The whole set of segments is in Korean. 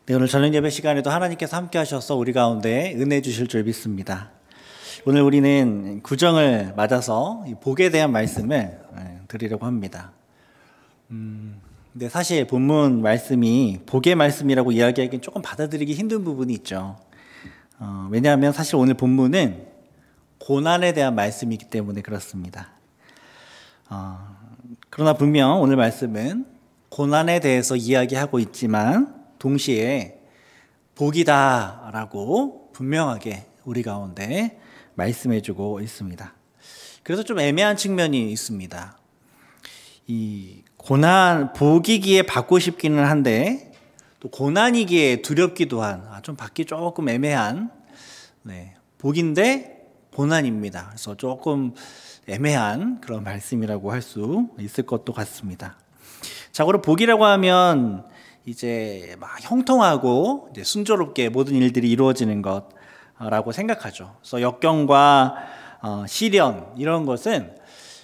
네, 오늘 저녁 예배 시간에도 하나님께서 함께 하셔서 우리 가운데 은혜 주실 줄 믿습니다. 오늘 우리는 구정을 맞아서 복에 대한 말씀을 드리려고 합니다. 근데 사실 본문 말씀이 복의 말씀이라고 이야기하기는 조금 받아들이기 힘든 부분이 있죠. 왜냐하면 사실 오늘 본문은 고난에 대한 말씀이기 때문에 그렇습니다. 그러나 분명 오늘 말씀은 고난에 대해서 이야기하고 있지만 동시에 복이다라고 분명하게 우리 가운데 말씀해주고 있습니다. 그래서 좀 애매한 측면이 있습니다. 이 고난, 복이기에 받고 싶기는 한데 또 고난이기에 두렵기도 한, 좀 받기 조금 애매한 복인데 고난입니다. 그래서 조금 애매한 그런 말씀이라고 할 수 있을 것도 같습니다. 자고로 복이라고 하면 이제 막 형통하고 이제 순조롭게 모든 일들이 이루어지는 것라고 생각하죠. 그래서 역경과 시련 이런 것은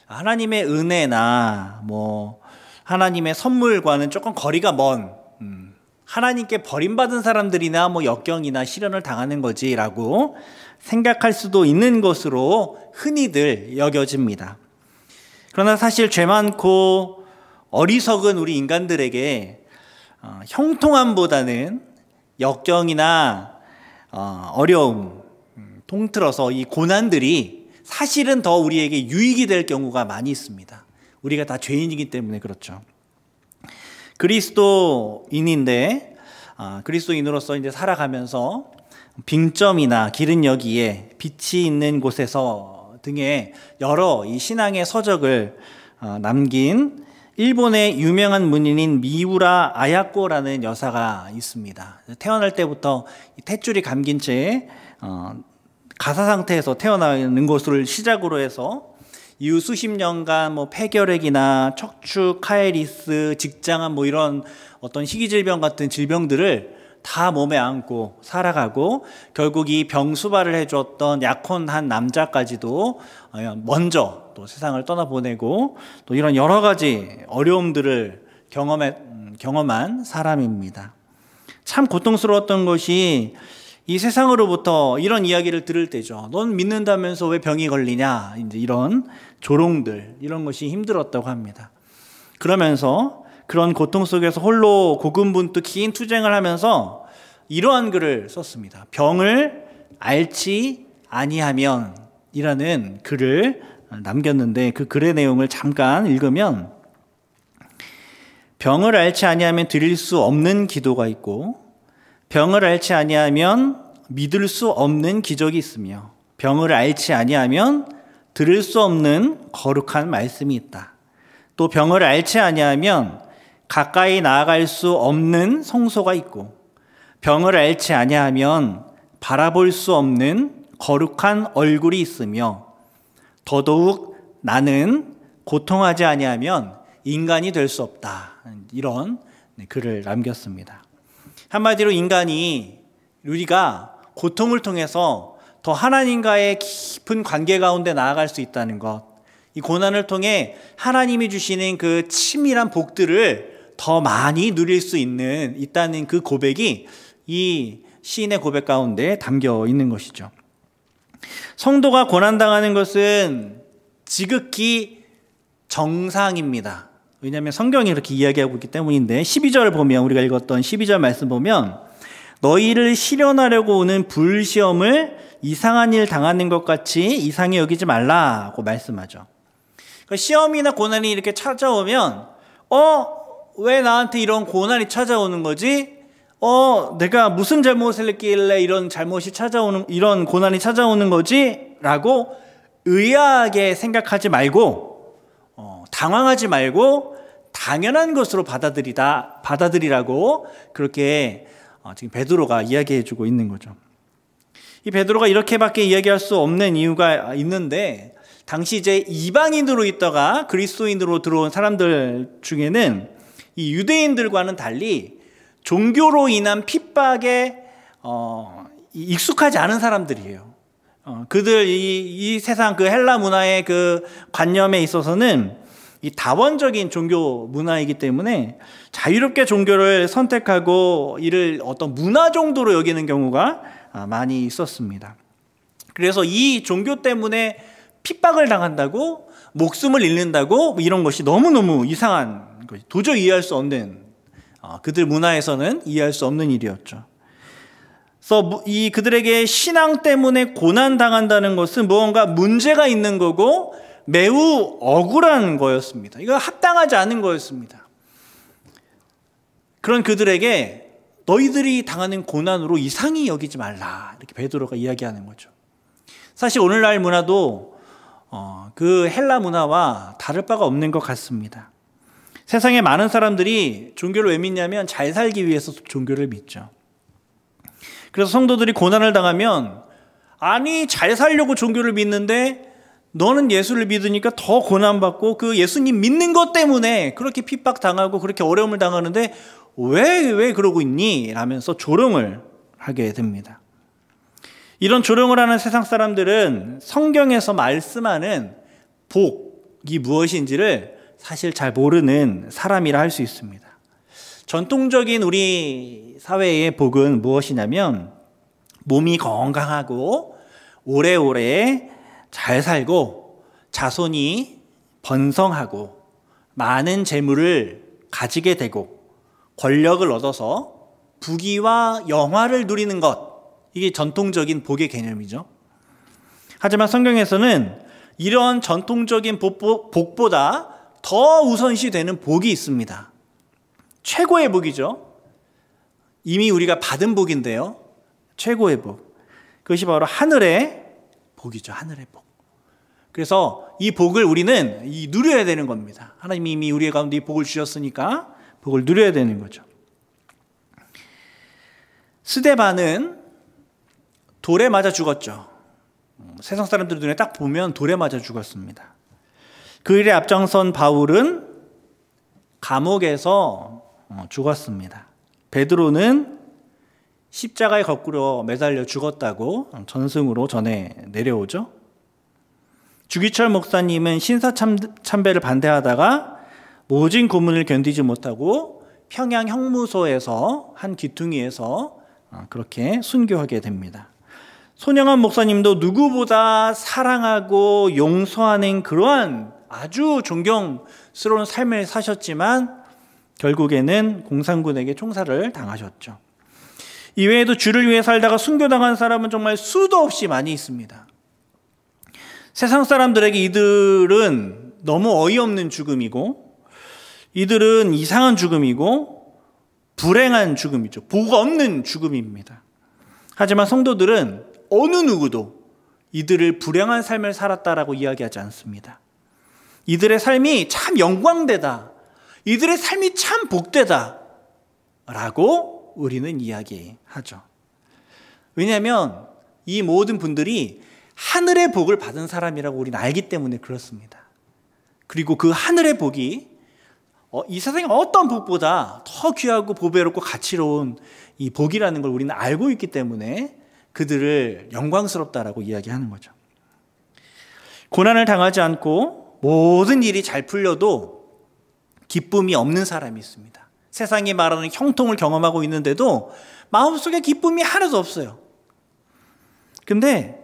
하나님의 은혜나 하나님의 선물과는 조금 거리가 먼 하나님께 버림받은 사람들이나 역경이나 시련을 당하는 거지라고 생각할 수도 있는 것으로 흔히들 여겨집니다. 그러나 사실 죄 많고 어리석은 우리 인간들에게 형통함보다는 역경이나 어려움, 통틀어서 이 고난들이 사실은 더 우리에게 유익이 될 경우가 많이 있습니다. 우리가 다 죄인이기 때문에 그렇죠. 그리스도인인데 그리스도인으로서 이제 살아가면서 빙점이나 기른 여기에 빛이 있는 곳에서 등의 여러 이 신앙의 서적을 남긴 일본의 유명한 문인인 미우라 아야코라는 여사가 있습니다. 태어날 때부터 탯줄이 감긴 채 가사 상태에서 태어나는 것을 시작으로 해서 이후 수십 년간 폐결핵이나 척추 카에리스, 직장암 이런 어떤 희귀질병 같은 질병들을 다 몸에 안고 살아가고 결국 이 병 수발을 해주었던 약혼한 남자까지도 먼저 또 세상을 떠나보내고 또 이런 여러 가지 어려움들을 경험한 사람입니다. 참 고통스러웠던 것이 이 세상으로부터 이런 이야기를 들을 때죠. 넌 믿는다면서 왜 병이 걸리냐? 이제 이런 조롱들, 이런 것이 힘들었다고 합니다. 그러면서 그런 고통 속에서 홀로 고군분투 긴 투쟁을 하면서 이러한 글을 썼습니다. 병을 앓지 아니하면 이라는 글을 남겼는데 그 글의 내용을 잠깐 읽으면 병을 앓지 아니하면 드릴 수 없는 기도가 있고 병을 앓지 아니하면 믿을 수 없는 기적이 있으며 병을 앓지 아니하면 들을 수 없는 거룩한 말씀이 있다. 또 병을 앓지 아니하면 가까이 나아갈 수 없는 성소가 있고 병을 앓지 아니하면 바라볼 수 없는 거룩한 얼굴이 있으며 더더욱 나는 고통하지 아니하면 인간이 될 수 없다. 이런 글을 남겼습니다. 한마디로 우리가 고통을 통해서 더 하나님과의 깊은 관계 가운데 나아갈 수 있다는 것, 이 고난을 통해 하나님이 주시는 그 치밀한 복들을 더 많이 누릴 수 있다는 그 고백이 이 시인의 고백 가운데 담겨 있는 것이죠. 성도가 고난당하는 것은 지극히 정상입니다. 왜냐하면 성경이 이렇게 이야기하고 있기 때문인데 12절을 보면 우리가 읽었던 12절 말씀 보면 너희를 시련하려고 오는 불시험을 이상한 일 당하는 것 같이 이상히 여기지 말라고 말씀하죠. 그러니까 시험이나 고난이 이렇게 찾아오면 왜 나한테 이런 고난이 찾아오는 거지? 내가 무슨 잘못을 했길래 이런 고난이 찾아오는 거지? 라고 의아하게 생각하지 말고, 당황하지 말고, 당연한 것으로 받아들이라고 그렇게 지금 베드로가 이야기해주고 있는 거죠. 이 베드로가 이렇게밖에 이야기할 수 없는 이유가 있는데, 당시 이제 이방인으로 있다가 그리스도인으로 들어온 사람들 중에는 이 유대인들과는 달리 종교로 인한 핍박에 익숙하지 않은 사람들이에요. 그들 이 세상 그 헬라 문화의 그 관념에 있어서는 이 다원적인 종교 문화이기 때문에 자유롭게 종교를 선택하고 이를 어떤 문화 정도로 여기는 경우가 많이 있었습니다. 그래서 이 종교 때문에 핍박을 당한다고, 목숨을 잃는다고, 이런 것이 너무너무 이상한 것이, 도저히 이해할 수 없는, 그들 문화에서는 이해할 수 없는 일이었죠. 그래서 이 그들에게 신앙 때문에 고난 당한다는 것은 무언가 문제가 있는 거고 매우 억울한 거였습니다. 이거 합당하지 않은 거였습니다. 그런 그들에게 너희들이 당하는 고난으로 이상히 여기지 말라, 이렇게 베드로가 이야기하는 거죠. 사실 오늘날 문화도 그 헬라 문화와 다를 바가 없는 것 같습니다. 세상에 많은 사람들이 종교를 왜 믿냐면 잘 살기 위해서 종교를 믿죠. 그래서 성도들이 고난을 당하면, 아니 잘 살려고 종교를 믿는데 너는 예수를 믿으니까 더 고난받고 그 예수님 믿는 것 때문에 그렇게 핍박당하고 그렇게 어려움을 당하는데 왜 그러고 있니? 라면서 조롱을 하게 됩니다. 이런 조롱을 하는 세상 사람들은 성경에서 말씀하는 복이 무엇인지를 사실 잘 모르는 사람이라 할 수 있습니다. 전통적인 우리 사회의 복은 무엇이냐면 몸이 건강하고 오래오래 잘 살고 자손이 번성하고 많은 재물을 가지게 되고 권력을 얻어서 부귀와 영화를 누리는 것, 이게 전통적인 복의 개념이죠. 하지만 성경에서는 이런 전통적인 복보다 더 우선시 되는 복이 있습니다. 최고의 복이죠. 이미 우리가 받은 복인데요. 최고의 복. 그것이 바로 하늘의 복이죠. 하늘의 복. 그래서 이 복을 우리는 누려야 되는 겁니다. 하나님이 이미 우리 가운데 이 복을 주셨으니까 복을 누려야 되는 거죠. 스데반은 돌에 맞아 죽었죠. 세상 사람들 눈에 딱 보면 돌에 맞아 죽었습니다. 그 일에 앞장선 바울은 감옥에서 죽었습니다. 베드로는 십자가에 거꾸로 매달려 죽었다고 전승으로 전해 내려오죠. 주기철 목사님은 신사참배를 반대하다가 모진 고문을 견디지 못하고 평양 형무소에서 한 귀퉁이에서 그렇게 순교하게 됩니다. 손영환 목사님도 누구보다 사랑하고 용서하는 그러한 아주 존경스러운 삶을 사셨지만 결국에는 공산군에게 총살을 당하셨죠. 이외에도 주를 위해 살다가 순교당한 사람은 정말 수도 없이 많이 있습니다. 세상 사람들에게 이들은 너무 어이없는 죽음이고, 이들은 이상한 죽음이고 불행한 죽음이죠. 복 없는 죽음입니다. 하지만 성도들은 어느 누구도 이들을 불행한 삶을 살았다라고 이야기하지 않습니다. 이들의 삶이 참 영광되다, 이들의 삶이 참 복되다 라고 우리는 이야기하죠. 왜냐하면 이 모든 분들이 하늘의 복을 받은 사람이라고 우리는 알기 때문에 그렇습니다. 그리고 그 하늘의 복이 이 세상의 어떤 복보다 더 귀하고 보배롭고 가치로운 이 복이라는 걸 우리는 알고 있기 때문에 그들을 영광스럽다라고 이야기하는 거죠. 고난을 당하지 않고 모든 일이 잘 풀려도 기쁨이 없는 사람이 있습니다. 세상이 말하는 형통을 경험하고 있는데도 마음속에 기쁨이 하나도 없어요. 근데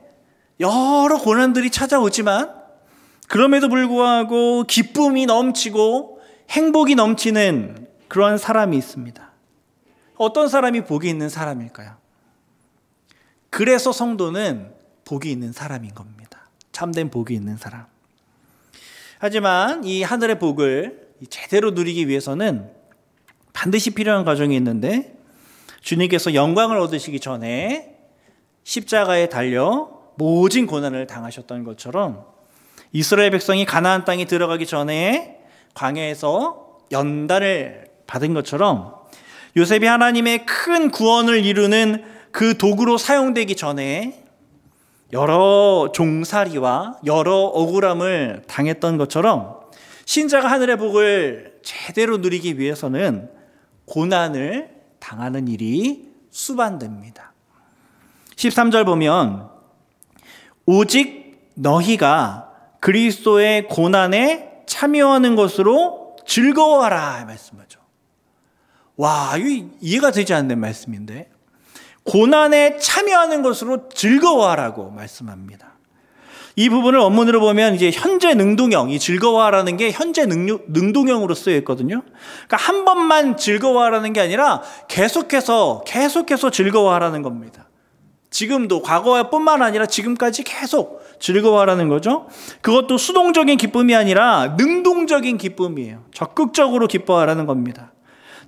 여러 고난들이 찾아오지만 그럼에도 불구하고 기쁨이 넘치고 행복이 넘치는 그러한 사람이 있습니다. 어떤 사람이 복이 있는 사람일까요? 그래서 성도는 복이 있는 사람인 겁니다. 참된 복이 있는 사람. 하지만 이 하늘의 복을 제대로 누리기 위해서는 반드시 필요한 과정이 있는데, 주님께서 영광을 얻으시기 전에 십자가에 달려 모진 고난을 당하셨던 것처럼 이스라엘 백성이 가나안 땅에 들어가기 전에 광야에서 연단을 받은 것처럼 요셉이 하나님의 큰 구원을 이루는 그 도구로 사용되기 전에 여러 종살이와 여러 억울함을 당했던 것처럼 신자가 하늘의 복을 제대로 누리기 위해서는 고난을 당하는 일이 수반됩니다. 13절 보면 오직 너희가 그리스도의 고난에 참여하는 것으로 즐거워하라 말씀하죠. 와, 이거 이해가 되지 않는 말씀인데, 고난에 참여하는 것으로 즐거워하라고 말씀합니다. 이 부분을 원문으로 보면 이제 현재 능동형, 이 즐거워하라는 게 현재 능동형으로 쓰여 있거든요. 그러니까 한 번만 즐거워하라는 게 아니라 계속해서 즐거워하라는 겁니다. 지금도, 과거뿐만 아니라 지금까지 계속 즐거워하라는 거죠. 그것도 수동적인 기쁨이 아니라 능동적인 기쁨이에요. 적극적으로 기뻐하라는 겁니다.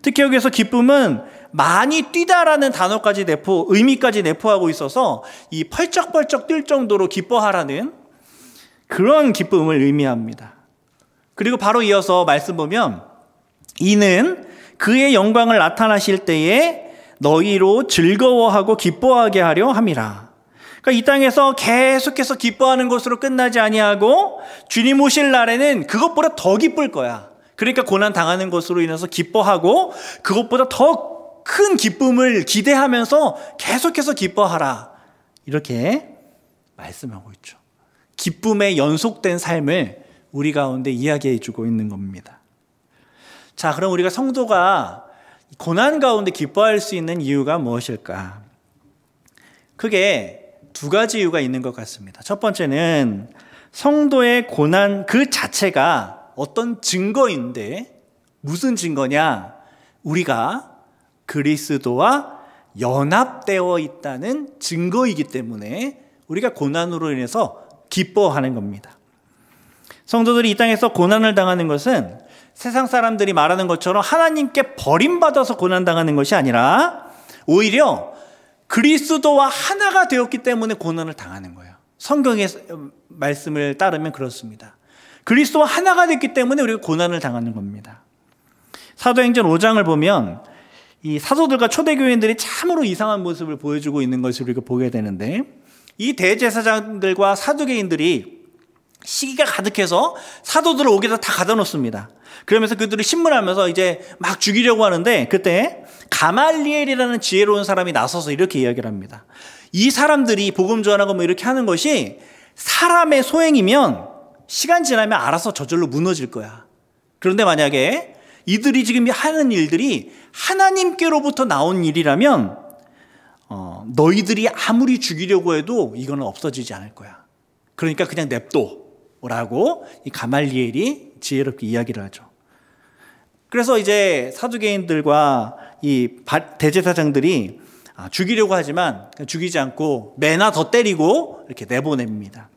특히 여기서 기쁨은 많이 뛰다라는 단어까지 의미까지 내포하고 있어서 이 펄쩍펄쩍 뛸 정도로 기뻐하라는 그런 기쁨을 의미합니다. 그리고 바로 이어서 말씀 보면, 이는 그의 영광을 나타나실 때에 너희로 즐거워하고 기뻐하게 하려 함이라. 그러니까 이 땅에서 계속해서 기뻐하는 것으로 끝나지 아니하고 주님 오실 날에는 그것보다 더 기쁠 거야. 그러니까 고난 당하는 것으로 인해서 기뻐하고 그것보다 더 큰 기쁨을 기대하면서 계속해서 기뻐하라. 이렇게 말씀하고 있죠. 기쁨의 연속된 삶을 우리 가운데 이야기해 주고 있는 겁니다. 자, 그럼 우리가 성도가 고난 가운데 기뻐할 수 있는 이유가 무엇일까? 크게 두 가지 이유가 있는 것 같습니다. 첫 번째는 성도의 고난 그 자체가 어떤 증거인데, 무슨 증거냐? 우리가 그리스도와 연합되어 있다는 증거이기 때문에 우리가 고난으로 인해서 기뻐하는 겁니다. 성도들이 이 땅에서 고난을 당하는 것은 세상 사람들이 말하는 것처럼 하나님께 버림받아서 고난당하는 것이 아니라 오히려 그리스도와 하나가 되었기 때문에 고난을 당하는 거예요. 성경의 말씀을 따르면 그렇습니다. 그리스도와 하나가 됐기 때문에 우리가 고난을 당하는 겁니다. 사도행전 5장을 보면 이 사도들과 초대교인들이 참으로 이상한 모습을 보여주고 있는 것을 우리가 보게 되는데, 이 대제사장들과 사두개인들이 시기가 가득해서 사도들을 옥에다 다 가둬 놓습니다. 그러면서 그들을 신문하면서 이제 막 죽이려고 하는데, 그때 가말리엘이라는 지혜로운 사람이 나서서 이렇게 이야기를 합니다. 이 사람들이 복음 전하고 뭐 이렇게 하는 것이 사람의 소행이면 시간 지나면 알아서 저절로 무너질 거야. 그런데 만약에 이들이 지금 하는 일들이 하나님께로부터 나온 일이라면 너희들이 아무리 죽이려고 해도 이거는 없어지지 않을 거야. 그러니까 그냥 냅둬라고 이 가말리엘이 지혜롭게 이야기를 하죠. 그래서 이제 사두개인들과 이 대제사장들이 죽이려고 하지만 죽이지 않고 매나 더 때리고 이렇게 내보냅니다.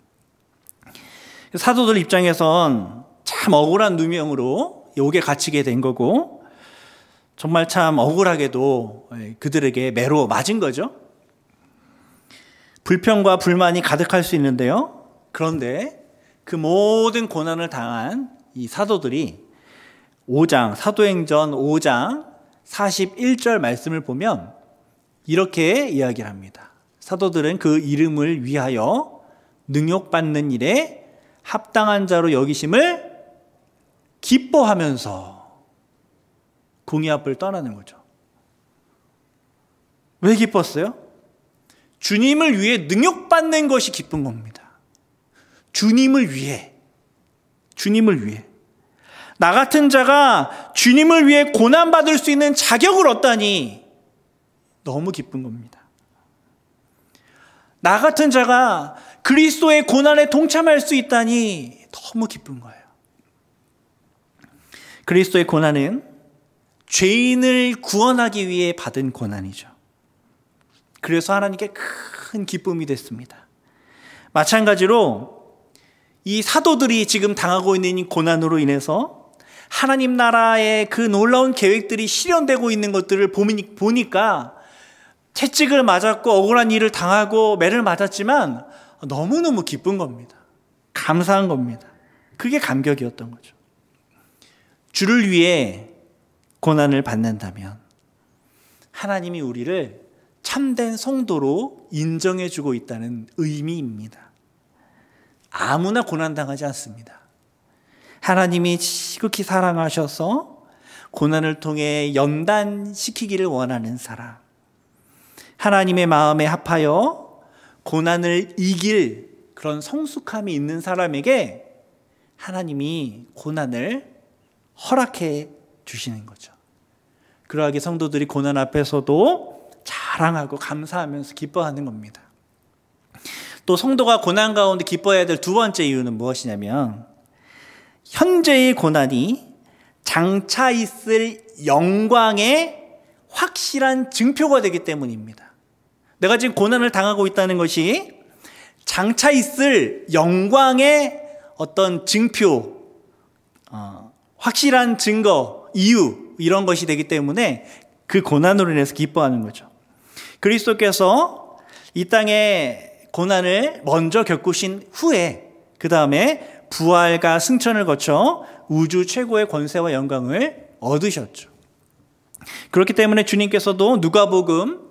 사도들 입장에선 참 억울한 누명으로 옥에 갇히게 된 거고, 정말 참 억울하게도 그들에게 매로 맞은 거죠. 불평과 불만이 가득할 수 있는데요. 그런데 그 모든 고난을 당한 이 사도들이 사도행전 5장 41절 말씀을 보면 이렇게 이야기를 합니다. 사도들은 그 이름을 위하여 능욕받는 일에 합당한 자로 여기심을 기뻐하면서 공의 앞을 떠나는 거죠. 왜 기뻤어요? 주님을 위해 능욕받는 것이 기쁜 겁니다. 주님을 위해. 나 같은 자가 주님을 위해 고난받을 수 있는 자격을 얻다니 너무 기쁜 겁니다. 나 같은 자가 그리스도의 고난에 동참할 수 있다니 너무 기쁜 거예요. 그리스도의 고난은 죄인을 구원하기 위해 받은 고난이죠. 그래서 하나님께 큰 기쁨이 됐습니다. 마찬가지로 이 사도들이 지금 당하고 있는 이 고난으로 인해서 하나님 나라의 그 놀라운 계획들이 실현되고 있는 것들을 보니까 채찍을 맞았고 억울한 일을 당하고 매를 맞았지만 너무너무 기쁜 겁니다. 감사한 겁니다. 그게 감격이었던 거죠. 주를 위해 고난을 받는다면 하나님이 우리를 참된 성도로 인정해주고 있다는 의미입니다. 아무나 고난당하지 않습니다. 하나님이 지극히 사랑하셔서 고난을 통해 연단시키기를 원하는 사람, 하나님의 마음에 합하여 고난을 이길 그런 성숙함이 있는 사람에게 하나님이 고난을 허락해 주시는 거죠. 그러하게 성도들이 고난 앞에서도 자랑하고 감사하면서 기뻐하는 겁니다. 또 성도가 고난 가운데 기뻐해야 될 두 번째 이유는 무엇이냐면 현재의 고난이 장차 있을 영광의 확실한 증표가 되기 때문입니다. 내가 지금 고난을 당하고 있다는 것이 장차 있을 영광의 어떤 증표, 확실한 증거, 이유 이런 것이 되기 때문에 그 고난으로 인해서 기뻐하는 거죠. 그리스도께서 이 땅에 고난을 먼저 겪으신 후에 그 다음에 부활과 승천을 거쳐 우주 최고의 권세와 영광을 얻으셨죠. 그렇기 때문에 주님께서도 누가복음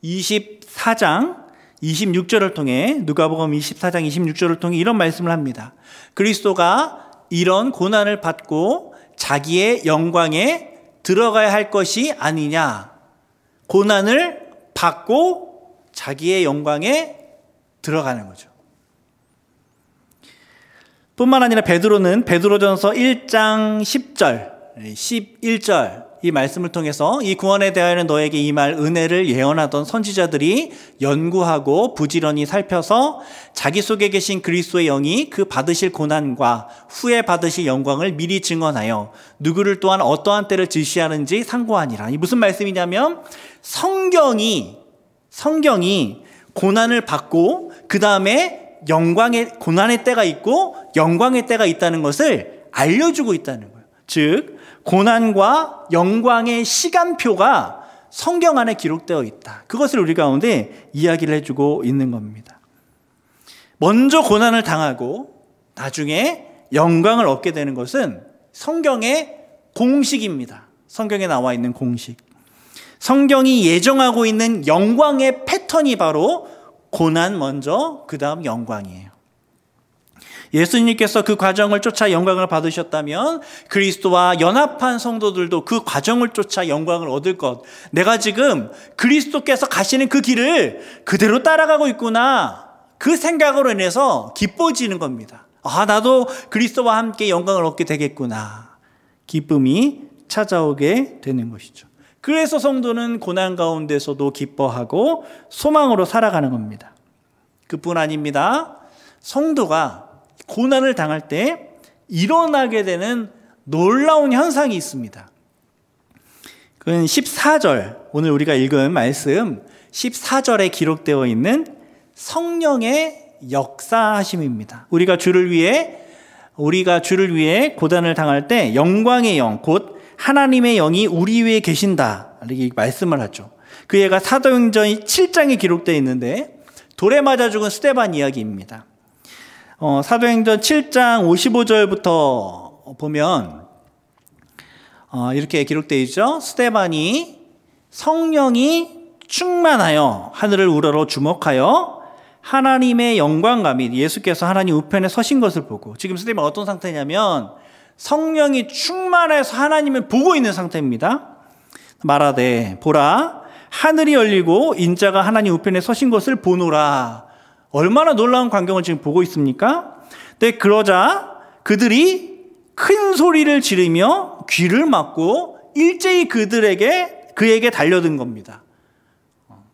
24장 26절을 통해 누가복음 24장 26절을 통해 이런 말씀을 합니다. 그리스도가 이런 고난을 받고 자기의 영광에 들어가야 할 것이 아니냐. 고난을 받고 자기의 영광에 들어가는 거죠. 뿐만 아니라 베드로전서 1장 10절, 11절 이 말씀을 통해서 이 구원에 대하여는 너에게 임할 은혜를 예언하던 선지자들이 연구하고 부지런히 살펴서 자기 속에 계신 그리스도의 영이 그 받으실 고난과 후에 받으실 영광을 미리 증언하여 누구를 또한 어떠한 때를 지시하는지 상고하니라. 이 무슨 말씀이냐면 성경이 고난을 받고 그 다음에 고난의 때가 있고 영광의 때가 있다는 것을 알려주고 있다는 거예요. 즉 고난과 영광의 시간표가 성경 안에 기록되어 있다. 그것을 우리 가운데 이야기를 해주고 있는 겁니다. 먼저 고난을 당하고 나중에 영광을 얻게 되는 것은 성경의 공식입니다. 성경에 나와 있는 공식. 성경이 예정하고 있는 영광의 패턴이 바로 고난 먼저 그 다음 영광이에요. 예수님께서 그 과정을 쫓아 영광을 받으셨다면 그리스도와 연합한 성도들도 그 과정을 쫓아 영광을 얻을 것. 내가 지금 그리스도께서 가시는 그 길을 그대로 따라가고 있구나. 그 생각으로 인해서 기뻐지는 겁니다. 나도 그리스도와 함께 영광을 얻게 되겠구나. 기쁨이 찾아오게 되는 것이죠. 그래서 성도는 고난 가운데서도 기뻐하고 소망으로 살아가는 겁니다. 그뿐 아닙니다. 성도가 고난을 당할 때 일어나게 되는 놀라운 현상이 있습니다. 그건 14절, 오늘 우리가 읽은 말씀 14절에 기록되어 있는 성령의 역사하심입니다. 우리가 주를 위해 고난을 당할 때 영광의 영, 곧 하나님의 영이 우리 위에 계신다. 이렇게 말씀을 하죠. 그 예가 사도행전 7장에 기록되어 있는데 돌에 맞아 죽은 스데반 이야기입니다. 사도행전 7장 55절부터 보면 이렇게 기록되어 있죠. 스데반이 성령이 충만하여 하늘을 우러러 주목하여 하나님의 영광과 및 예수께서 하나님 우편에 서신 것을 보고, 지금 스데반이 어떤 상태냐면 성령이 충만해서 하나님을 보고 있는 상태입니다. 말하되 보라 하늘이 열리고 인자가 하나님 우편에 서신 것을 보노라. 얼마나 놀라운 광경을 지금 보고 있습니까? 근데 그러자 그들이 큰 소리를 지르며 귀를 막고 일제히 그에게 달려든 겁니다.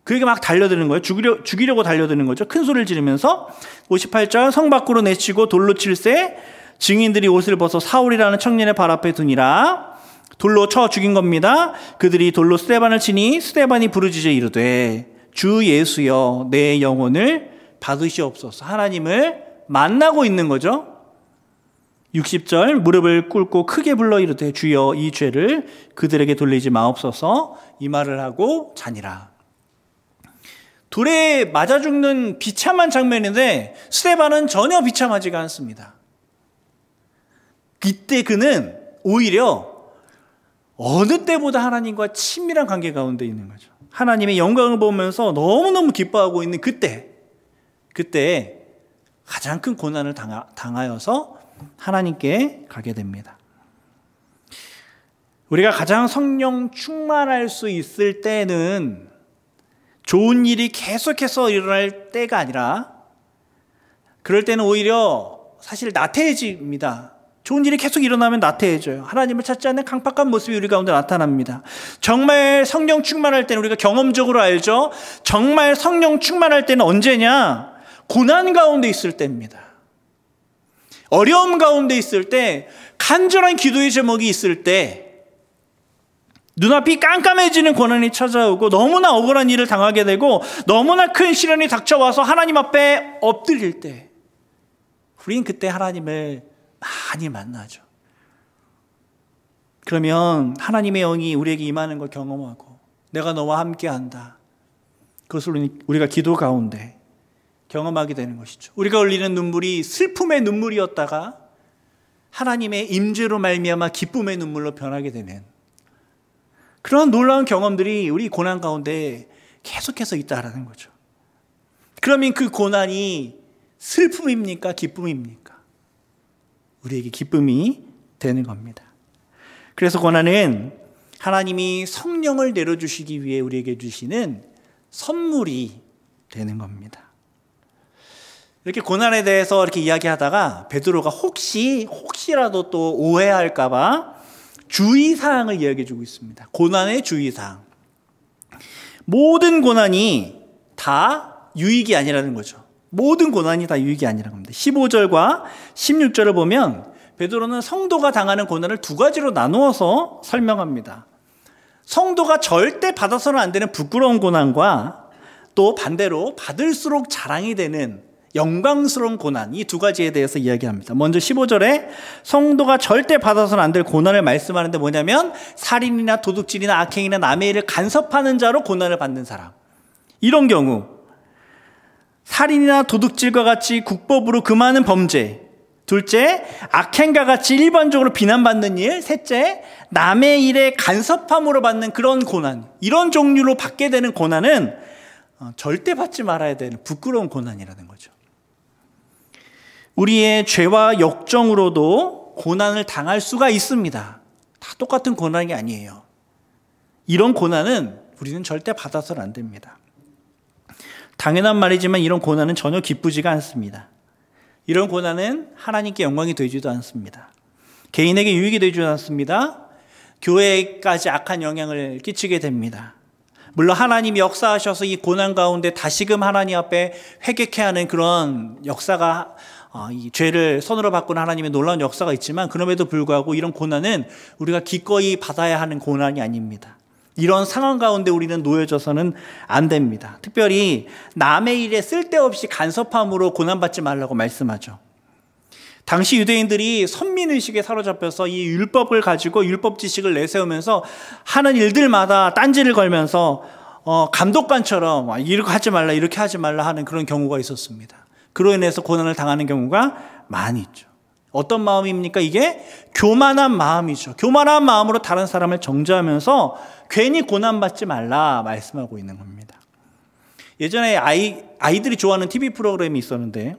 그에게 막 달려드는 거예요. 죽이려고 달려드는 거죠. 큰 소리를 지르면서 58절 성 밖으로 내치고 돌로 칠세 증인들이 옷을 벗어 사울이라는 청년의 발 앞에 두니라. 돌로 쳐 죽인 겁니다. 그들이 돌로 스데반을 치니 스데반이 부르짖어 이르되 주 예수여 내 영혼을 받으시옵소서. 하나님을 만나고 있는 거죠. 60절 무릎을 꿇고 크게 불러 이르되 주여 이 죄를 그들에게 돌리지 마옵소서. 이 말을 하고 자니라. 돌에 맞아 죽는 비참한 장면인데 스데반은 전혀 비참하지가 않습니다. 이때 그는 오히려 어느 때보다 하나님과 친밀한 관계 가운데 있는 거죠. 하나님의 영광을 보면서 너무너무 기뻐하고 있는 그때 가장 큰 고난을 당하여서 하나님께 가게 됩니다. 우리가 가장 성령 충만할 수 있을 때는 좋은 일이 계속해서 일어날 때가 아니라 그럴 때는 오히려 사실 나태해집니다. 좋은 일이 계속 일어나면 나태해져요. 하나님을 찾지 않는 강팍한 모습이 우리 가운데 나타납니다. 정말 성령 충만할 때는 우리가 경험적으로 알죠. 정말 성령 충만할 때는 언제냐? 고난 가운데 있을 때입니다. 어려움 가운데 있을 때, 간절한 기도의 제목이 있을 때, 눈앞이 깜깜해지는 고난이 찾아오고 너무나 억울한 일을 당하게 되고 너무나 큰 시련이 닥쳐와서 하나님 앞에 엎드릴 때, 우린 그때 하나님을 많이 만나죠. 그러면 하나님의 영이 우리에게 임하는 걸 경험하고 내가 너와 함께한다, 그것을 우리가 기도 가운데 경험하게 되는 것이죠. 우리가 흘리는 눈물이 슬픔의 눈물이었다가 하나님의 임재로 말미암아 기쁨의 눈물로 변하게 되는 그런 놀라운 경험들이 우리 고난 가운데 계속해서 있다라는 거죠. 그러면 그 고난이 슬픔입니까? 기쁨입니까? 우리에게 기쁨이 되는 겁니다. 그래서 고난은 하나님이 성령을 내려주시기 위해 우리에게 주시는 선물이 되는 겁니다. 이렇게 고난에 대해서 이렇게 이야기하다가 베드로가 혹시라도 또 오해할까봐 주의사항을 이야기해 주고 있습니다. 고난의 주의사항. 모든 고난이 다 유익이 아니라는 거죠. 모든 고난이 다 유익이 아니라는 겁니다. 15절과 16절을 보면 베드로는 성도가 당하는 고난을 두 가지로 나누어서 설명합니다. 성도가 절대 받아서는 안 되는 부끄러운 고난과 또 반대로 받을수록 자랑이 되는 영광스러운 고난, 이 두 가지에 대해서 이야기합니다. 먼저 15절에 성도가 절대 받아서는 안 될 고난을 말씀하는데 뭐냐면 살인이나 도둑질이나 악행이나 남의 일을 간섭하는 자로 고난을 받는 사람, 이런 경우 살인이나 도둑질과 같이 국법으로 금하는 범죄, 둘째 악행과 같이 일반적으로 비난받는 일, 셋째 남의 일에 간섭함으로 받는 그런 고난, 이런 종류로 받게 되는 고난은 절대 받지 말아야 되는 부끄러운 고난이라는 거죠. 우리의 죄와 역정으로도 고난을 당할 수가 있습니다. 다 똑같은 고난이 아니에요. 이런 고난은 우리는 절대 받아서는 안 됩니다. 당연한 말이지만 이런 고난은 전혀 기쁘지가 않습니다. 이런 고난은 하나님께 영광이 되지도 않습니다. 개인에게 유익이 되지도 않습니다. 교회까지 악한 영향을 끼치게 됩니다. 물론 하나님이 역사하셔서 이 고난 가운데 다시금 하나님 앞에 회개케 하는 그런 역사가, 이 죄를 손으로 바꾸는 하나님의 놀라운 역사가 있지만, 그럼에도 불구하고 이런 고난은 우리가 기꺼이 받아야 하는 고난이 아닙니다. 이런 상황 가운데 우리는 놓여져서는 안 됩니다. 특별히 남의 일에 쓸데없이 간섭함으로 고난받지 말라고 말씀하죠. 당시 유대인들이 선민의식에 사로잡혀서 이 율법을 가지고 율법 지식을 내세우면서 하는 일들마다 딴지를 걸면서 감독관처럼 이렇게 하지 말라, 이렇게 하지 말라 하는 그런 경우가 있었습니다. 그로 인해서 고난을 당하는 경우가 많이 있죠. 어떤 마음입니까? 이게 교만한 마음이죠. 교만한 마음으로 다른 사람을 정죄하면서 괜히 고난받지 말라 말씀하고 있는 겁니다. 예전에 아이들이 좋아하는 TV 프로그램이 있었는데,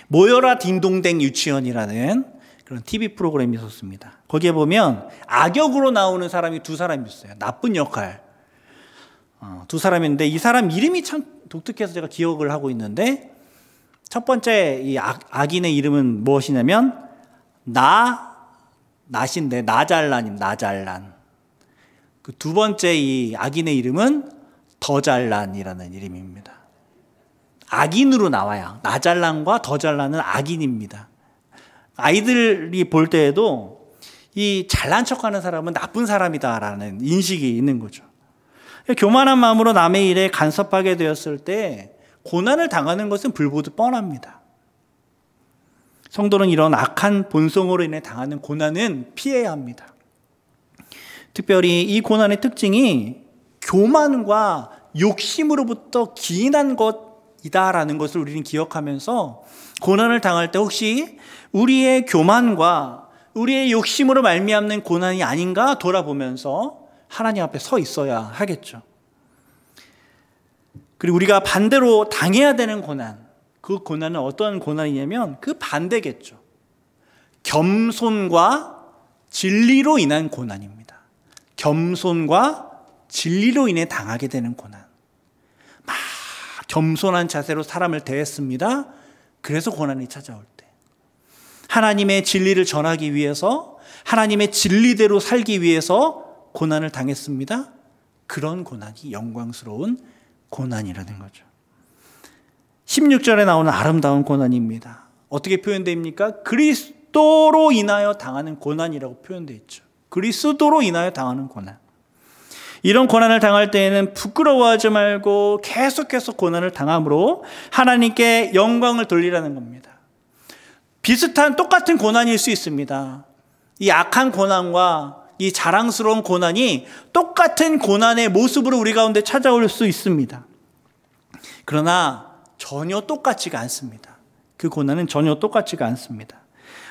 모여라 딩동댕 유치원이라는 그런 TV 프로그램이 있었습니다. 거기에 보면 악역으로 나오는 사람이 두 사람이 있어요. 나쁜 역할. 두 사람인데 이 사람 이름이 참 독특해서 제가 기억을 하고 있는데, 첫 번째 이 악인의 이름은 무엇이냐면 나신데 나잘란입니다. 나잘란. 그 두 번째 이 악인의 이름은 더잘란이라는 이름입니다. 악인으로 나와요. 나잘란과 더잘란은 악인입니다. 아이들이 볼 때에도 이 잘난 척하는 사람은 나쁜 사람이다라는 인식이 있는 거죠. 교만한 마음으로 남의 일에 간섭하게 되었을 때 고난을 당하는 것은 불보듯 뻔합니다. 성도는 이런 악한 본성으로 인해 당하는 고난은 피해야 합니다. 특별히 이 고난의 특징이 교만과 욕심으로부터 기인한 것이다라는 것을 우리는 기억하면서 고난을 당할 때 혹시 우리의 교만과 우리의 욕심으로 말미암는 고난이 아닌가 돌아보면서 하나님 앞에 서 있어야 하겠죠. 그리고 우리가 반대로 당해야 되는 고난, 그 고난은 어떤 고난이냐면 그 반대겠죠. 겸손과 진리로 인한 고난입니다. 겸손과 진리로 인해 당하게 되는 고난. 막 겸손한 자세로 사람을 대했습니다. 그래서 고난이 찾아올 때. 하나님의 진리를 전하기 위해서, 하나님의 진리대로 살기 위해서 고난을 당했습니다. 그런 고난이 영광스러운 고난이라는 거죠. 16절에 나오는 아름다운 고난입니다. 어떻게 표현됩니까? 그리스도로 인하여 당하는 고난이라고 표현되어 있죠. 그리스도로 인하여 당하는 고난. 이런 고난을 당할 때에는 부끄러워하지 말고 계속해서 고난을 당함으로 하나님께 영광을 돌리라는 겁니다. 비슷한 똑같은 고난일 수 있습니다. 이 악한 고난과 이 자랑스러운 고난이 똑같은 고난의 모습으로 우리 가운데 찾아올 수 있습니다. 그러나 전혀 똑같지가 않습니다. 그 고난은 전혀 똑같지가 않습니다.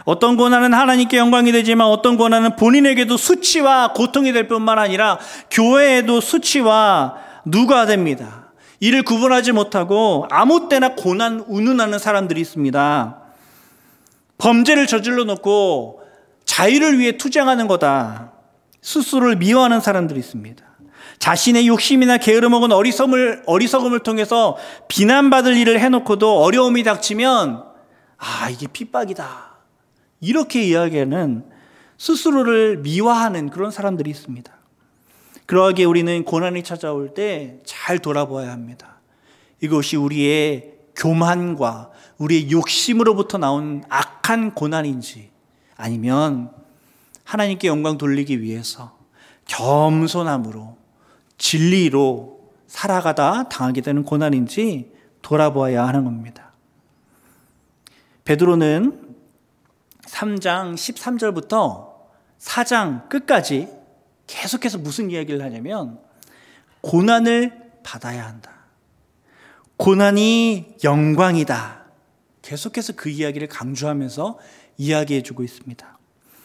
어떤 고난은 하나님께 영광이 되지만 어떤 고난은 본인에게도 수치와 고통이 될 뿐만 아니라 교회에도 수치와 누가 됩니다. 이를 구분하지 못하고 아무 때나 고난 운운하는 사람들이 있습니다. 범죄를 저질러 놓고 자유를 위해 투쟁하는 거다. 스스로를 미워하는 사람들이 있습니다. 자신의 욕심이나 게으름 혹은 어리석음을 통해서 비난받을 일을 해놓고도 어려움이 닥치면 이게 핍박이다. 이렇게 이야기하는 스스로를 미화하는 그런 사람들이 있습니다. 그러하기에 우리는 고난이 찾아올 때 잘 돌아보아야 합니다. 이것이 우리의 교만과 우리의 욕심으로부터 나온 악한 고난인지 아니면 하나님께 영광 돌리기 위해서 겸손함으로 진리로 살아가다 당하게 되는 고난인지 돌아보아야 하는 겁니다. 베드로는 3장 13절부터 4장 끝까지 계속해서 무슨 이야기를 하냐면 고난을 받아야 한다. 고난이 영광이다. 계속해서 그 이야기를 강조하면서 이야기해주고 있습니다.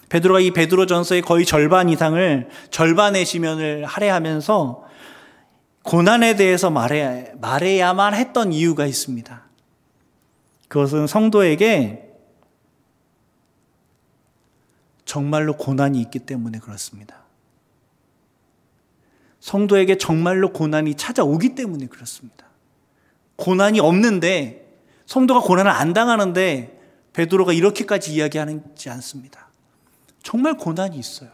베드로가 이 베드로전서의 거의 절반 이상을, 절반의 지면을 할애하면서 고난에 대해서 말해야만 했던 이유가 있습니다. 그것은 성도에게 정말로 고난이 있기 때문에 그렇습니다. 성도에게 정말로 고난이 찾아오기 때문에 그렇습니다. 고난이 없는데, 성도가 고난을 안 당하는데 베드로가 이렇게까지 이야기하지 않습니다. 정말 고난이 있어요.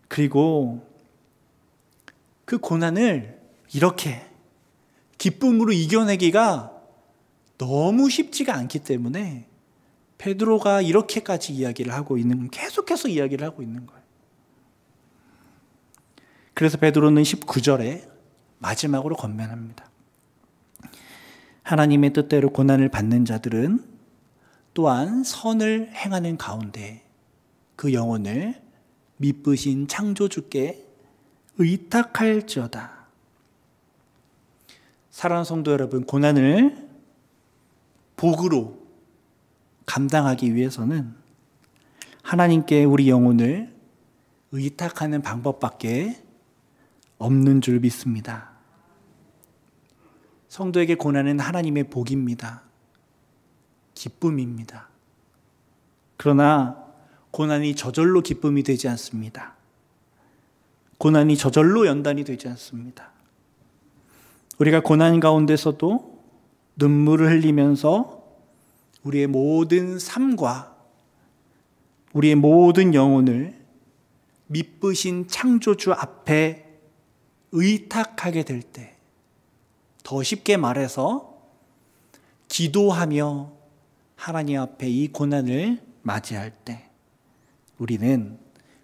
그리고 그 고난을 이렇게 기쁨으로 이겨내기가 너무 쉽지가 않기 때문에 베드로가 이렇게까지 이야기를 하고 있는, 계속해서 이야기를 하고 있는 거예요. 그래서 베드로는 19절에 마지막으로 권면합니다. 하나님의 뜻대로 고난을 받는 자들은 또한 선을 행하는 가운데 그 영혼을 미쁘신 창조주께 의탁할지어다. 사랑하는 성도 여러분, 고난을 복으로 감당하기 위해서는 하나님께 우리 영혼을 의탁하는 방법밖에 없는 줄 믿습니다. 성도에게 고난은 하나님의 복입니다. 기쁨입니다. 그러나 고난이 저절로 기쁨이 되지 않습니다. 고난이 저절로 연단이 되지 않습니다. 우리가 고난 가운데서도 눈물을 흘리면서 우리의 모든 삶과 우리의 모든 영혼을 미쁘신 창조주 앞에 의탁하게 될 때, 더 쉽게 말해서 기도하며 하나님 앞에 이 고난을 맞이할 때 우리는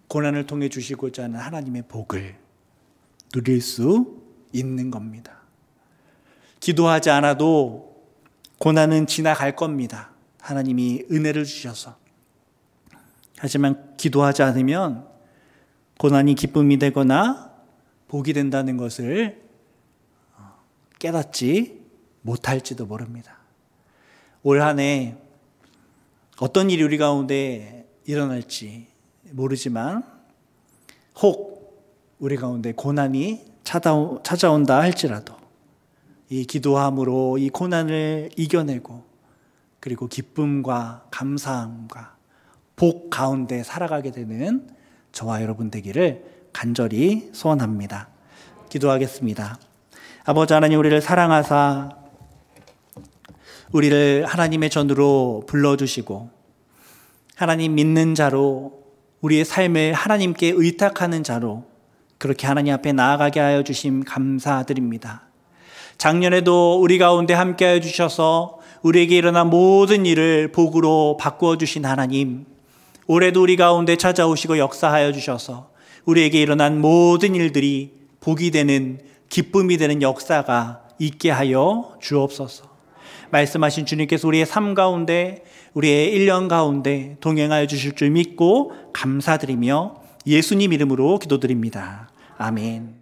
고난을 통해 주시고자 하는 하나님의 복을 누릴 수 있는 겁니다. 기도하지 않아도 고난은 지나갈 겁니다. 하나님이 은혜를 주셔서. 하지만 기도하지 않으면 고난이 기쁨이 되거나 복이 된다는 것을 깨닫지 못할지도 모릅니다. 올 한 해 어떤 일이 우리 가운데 일어날지 모르지만 혹 우리 가운데 고난이 찾아온다 할지라도 이 기도함으로 이 고난을 이겨내고 그리고 기쁨과 감사함과 복 가운데 살아가게 되는 저와 여러분 되기를 간절히 소원합니다. 기도하겠습니다. 아버지 하나님, 우리를 사랑하사 우리를 하나님의 전으로 불러주시고 하나님 믿는 자로 우리의 삶을 하나님께 의탁하는 자로 그렇게 하나님 앞에 나아가게 하여 주심 감사드립니다. 작년에도 우리 가운데 함께하여 주셔서 우리에게 일어난 모든 일을 복으로 바꾸어 주신 하나님, 올해도 우리 가운데 찾아오시고 역사하여 주셔서 우리에게 일어난 모든 일들이 복이 되는, 기쁨이 되는 역사가 있게 하여 주옵소서. 말씀하신 주님께서 우리의 삶 가운데, 우리의 1년 가운데 동행하여 주실 줄 믿고 감사드리며 예수님 이름으로 기도드립니다. 아멘.